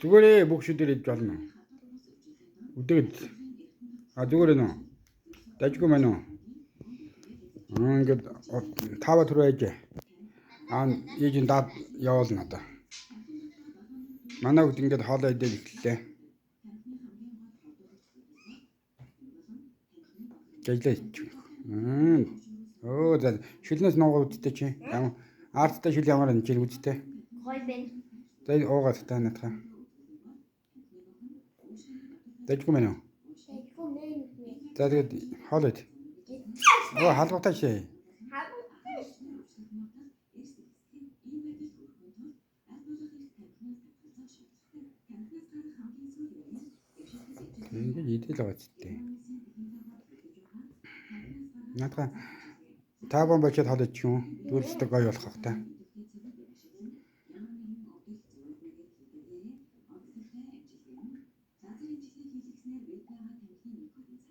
Зүгээрээ бүх шүдээр идж болно. Үдээд. Зүгээр нөө. Дажгүй мэн үү? Ингээд тава түрүү ээж. Ээж даад явуулна одоо. Манай хүүд ингээд хоолоо идэл эхэллээ. Гэжлээ. За шилнээс нуугаа үдтэй чи. Арттай шил ямар энэ чинь үдтэй. Гой бэн. За уугаад та надаа. Дажгүй мэн үү? За тэгээд хоол ид. Халуутай шээ. Ингээд идэл байгаа ч тээ. Надаа тааван бочод хоол идэх юм. Дүрстэй гоё болох хах та.